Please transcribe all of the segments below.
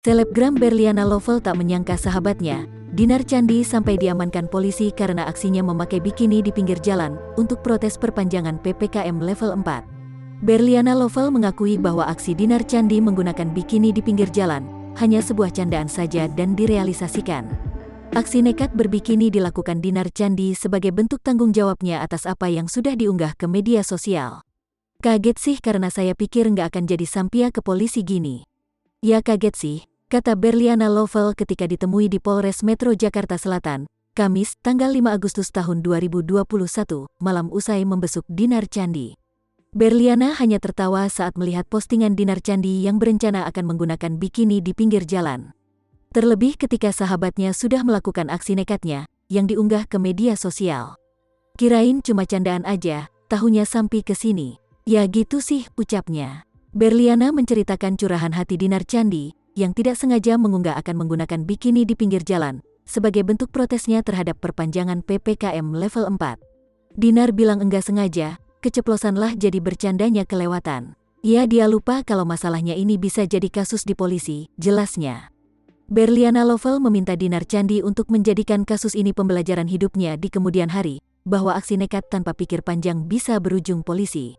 Selebgram Berliana Lovell tak menyangka sahabatnya, Dinar Candi, sampai diamankan polisi karena aksinya memakai bikini di pinggir jalan untuk protes perpanjangan PPKM level 4. Berliana Lovell mengakui bahwa aksi Dinar Candi menggunakan bikini di pinggir jalan hanya sebuah candaan saja dan direalisasikan. Aksi nekat berbikini dilakukan Dinar Candi sebagai bentuk tanggung jawabnya atas apa yang sudah diunggah ke media sosial. "Kaget sih karena saya pikir nggak akan jadi sampia ke polisi gini. Ya kaget sih," kata Berliana Lovell ketika ditemui di Polres Metro Jakarta Selatan, Kamis, tanggal 5 Agustus tahun 2021, malam usai membesuk Dinar Candi. Berliana hanya tertawa saat melihat postingan Dinar Candi yang berencana akan menggunakan bikini di pinggir jalan. Terlebih ketika sahabatnya sudah melakukan aksi nekatnya, yang diunggah ke media sosial. "Kirain cuma candaan aja, tahunya sampai ke sini. Ya gitu sih," ucapnya. Berliana menceritakan curahan hati Dinar Candi, yang tidak sengaja mengunggah akan menggunakan bikini di pinggir jalan, sebagai bentuk protesnya terhadap perpanjangan PPKM level 4. Dinar bilang enggak sengaja, keceplosanlah jadi bercandanya kelewatan. Dia lupa kalau masalahnya ini bisa jadi kasus di polisi, jelasnya. Berliana Lovell meminta Dinar Candi untuk menjadikan kasus ini pembelajaran hidupnya di kemudian hari, bahwa aksi nekat tanpa pikir panjang bisa berujung polisi.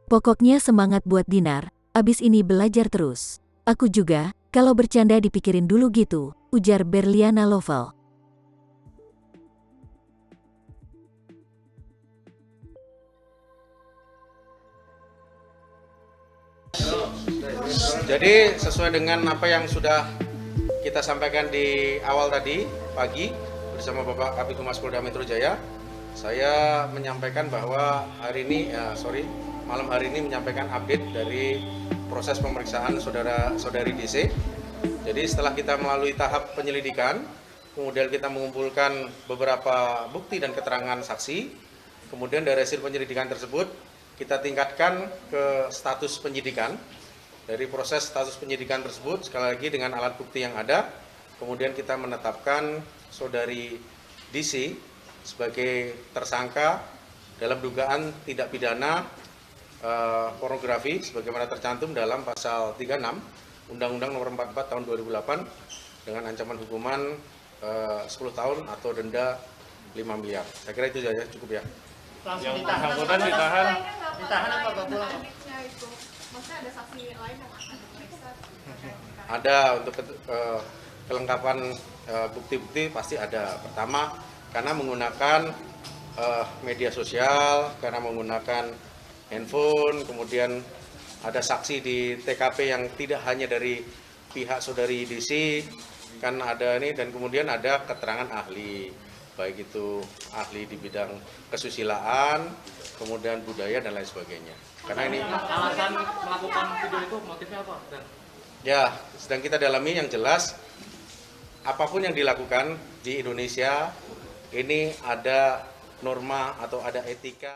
"Pokoknya semangat buat Dinar, abis ini belajar terus. Aku juga, kalau bercanda dipikirin dulu gitu," ujar Berliana Lovell. Jadi sesuai dengan apa yang sudah kita sampaikan di awal tadi pagi bersama Bapak Kabid Humas Polda Metro Jaya, saya menyampaikan bahwa malam hari ini menyampaikan update dari proses pemeriksaan saudari DC. Jadi setelah kita melalui tahap penyelidikan, kemudian kita mengumpulkan beberapa bukti dan keterangan saksi, kemudian dari hasil penyelidikan tersebut kita tingkatkan ke status penyidikan. Dari proses status penyidikan tersebut, sekali lagi dengan alat bukti yang ada, kemudian kita menetapkan saudari DC sebagai tersangka dalam dugaan tindak pidana pornografi sebagaimana tercantum dalam pasal 36 Undang-Undang Nomor 44 Tahun 2008 dengan ancaman hukuman 10 tahun atau denda 5 miliar. Saya kira itu saja, cukup ya. Langsung ditahan apa pulang? Maksudnya ada saksi lain yang akan diperiksa? Ada, untuk kelengkapan bukti-bukti pasti ada. Pertama, karena menggunakan media sosial, karena menggunakan handphone, kemudian ada saksi di TKP yang tidak hanya dari pihak saudari DC, kan ada ini, dan kemudian ada keterangan ahli, baik itu ahli di bidang kesusilaan, kemudian budaya dan lain sebagainya. Karena ini alasan melakukan video itu motifnya apa? Ya, sedang kita dalami. Yang jelas apapun yang dilakukan di Indonesia ini ada norma atau ada etika.